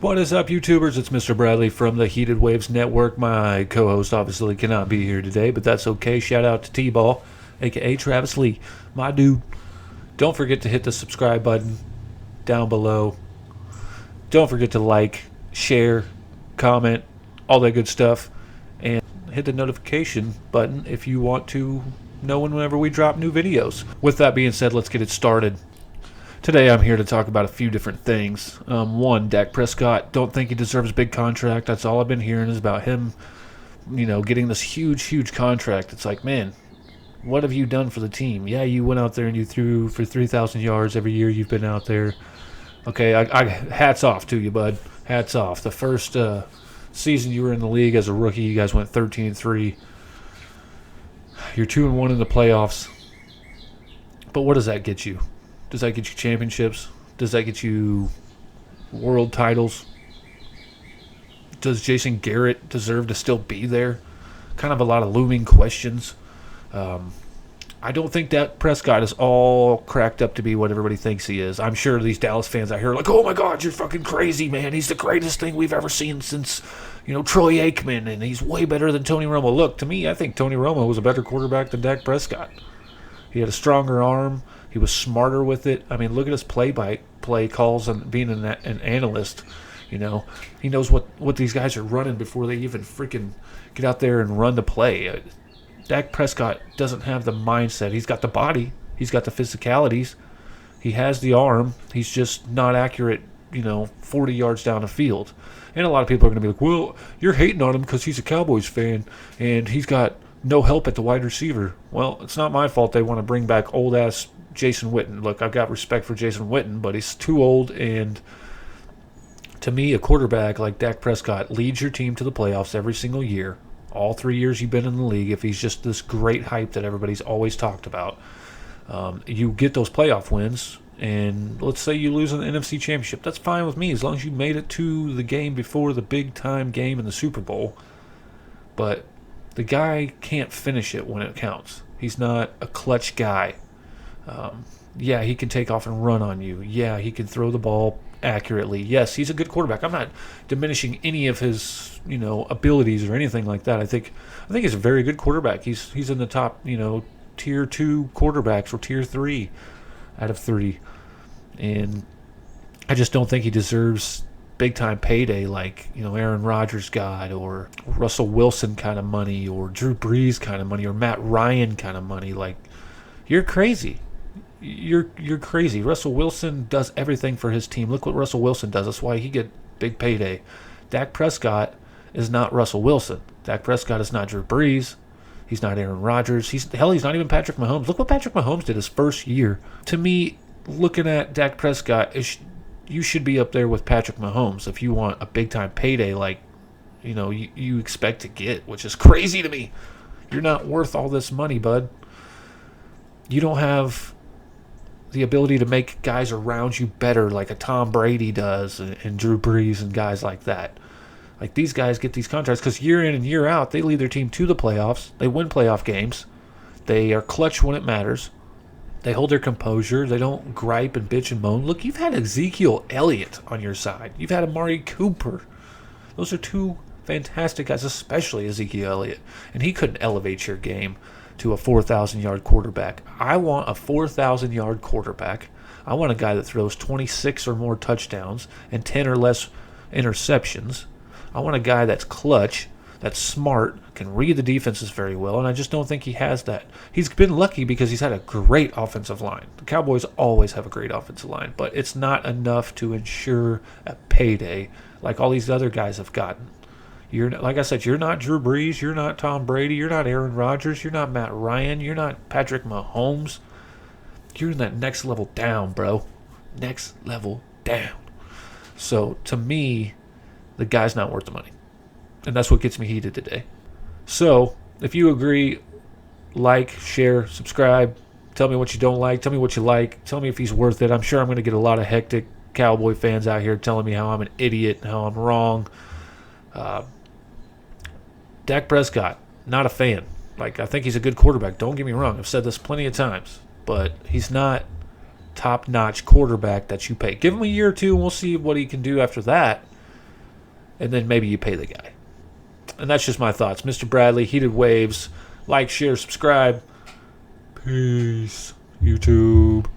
What is up, YouTubers? It's Mr. Bradley from the Heated Waves Network. My co-host obviously cannot be here today, but that's okay. Shout out to T-Ball, a.k.a. Travis Lee, my dude. Don't forget to hit the subscribe button down below. Don't forget to like, share, comment, all that good stuff. And hit the notification button if you want to know whenever we drop new videos. With that being said, let's get it started. Today I'm here to talk about a few different things. One, Dak Prescott. Don't think he deserves a big contract. That's all I've been hearing is about him, getting this huge contract. It's like, man, what have you done for the team? Yeah, you went out there and you threw for 3,000 yards every year you've been out there. Okay, I hats off to you, bud. Hats off. The first season you were in the league as a rookie, you guys went 13-3. You're 2-1 in the playoffs. But what does that get you? Does that get you championships? Does that get you world titles? Does Jason Garrett deserve to still be there? Kind of a lot of looming questions. I don't think Dak Prescott is all cracked up to be what everybody thinks he is. I'm sure these Dallas fans out here are like, oh my God, you're fucking crazy, man. He's the greatest thing we've ever seen since, Troy Aikman, and he's way better than Tony Romo. Look, to me, I think Tony Romo was a better quarterback than Dak Prescott. He had a stronger arm. He was smarter with it. I mean, look at his play-by-play calls and being an analyst. He knows what these guys are running before they even freaking get out there and run the play. Dak Prescott doesn't have the mindset. He's got the body. He's got the physicalities. He has the arm. He's just not accurate, 40 yards down the field. And a lot of people are going to be like, well, you're hating on him because he's a Cowboys fan and he's got no help at the wide receiver. Well, it's not my fault they want to bring back old-ass Jason Witten. Look, I've got respect for Jason Witten, but he's too old, and to me, a quarterback like Dak Prescott leads your team to the playoffs every single year. All 3 years you've been in the league, if he's just this great hype that everybody's always talked about, you get those playoff wins, and let's say you lose an NFC championship. That's fine with me as long as you made it to the game before the big-time game in the Super Bowl. But the guy can't finish it when it counts. He's not a clutch guy. Yeah, he can take off and run on you. Yeah, he can throw the ball accurately. Yes, he's a good quarterback. I'm not diminishing any of his, abilities or anything like that. I think he's a very good quarterback. He's in the top, tier 2 quarterbacks or tier 3 out of 3. And I just don't think he deserves big-time payday like, Aaron Rodgers got, or Russell Wilson kind of money, or Drew Brees kind of money, or Matt Ryan kind of money. Like, you're crazy. You're crazy. Russell Wilson does everything for his team. Look what Russell Wilson does. That's why he get big payday. Dak Prescott is not Russell Wilson. Dak Prescott is not Drew Brees. He's not Aaron Rodgers. He's not even Patrick Mahomes. Look what Patrick Mahomes did his first year. To me, looking at Dak Prescott, you should be up there with Patrick Mahomes if you want a big-time payday like, you expect to get, which is crazy to me. You're not worth all this money, bud. You don't have the ability to make guys around you better like a Tom Brady does and Drew Brees and guys like that. Like, these guys get these contracts because year in and year out, they lead their team to the playoffs. They win playoff games. They are clutch when it matters. They hold their composure. They don't gripe and bitch and moan. Look, you've had Ezekiel Elliott on your side. You've had Amari Cooper. Those are two fantastic guys, especially Ezekiel Elliott. And he couldn't elevate your game to a 4,000-yard quarterback. I want a 4,000-yard quarterback. I want a guy that throws 26 or more touchdowns and 10 or less interceptions. I want a guy that's clutch, that's smart, can read the defenses very well, and I just don't think he has that. He's been lucky because he's had a great offensive line. The Cowboys always have a great offensive line, but it's not enough to ensure a payday like all these other guys have gotten. Like I said, you're not Drew Brees, you're not Tom Brady, you're not Aaron Rodgers, you're not Matt Ryan, you're not Patrick Mahomes. You're in that next level down, bro. Next level down. So, to me, the guy's not worth the money. And that's what gets me heated today. So, if you agree, like, share, subscribe. Tell me what you don't like. Tell me what you like. Tell me if he's worth it. I'm sure I'm going to get a lot of hectic Cowboy fans out here telling me how I'm an idiot and how I'm wrong. Dak Prescott, not a fan. Like, I think he's a good quarterback. Don't get me wrong. I've said this plenty of times. But he's not top-notch quarterback that you pay. Give him a year or two, and we'll see what he can do after that. and then maybe you pay the guy. And that's just my thoughts. Mr. Bradley, Heated Waves. Like, share, subscribe. Peace. YouTube.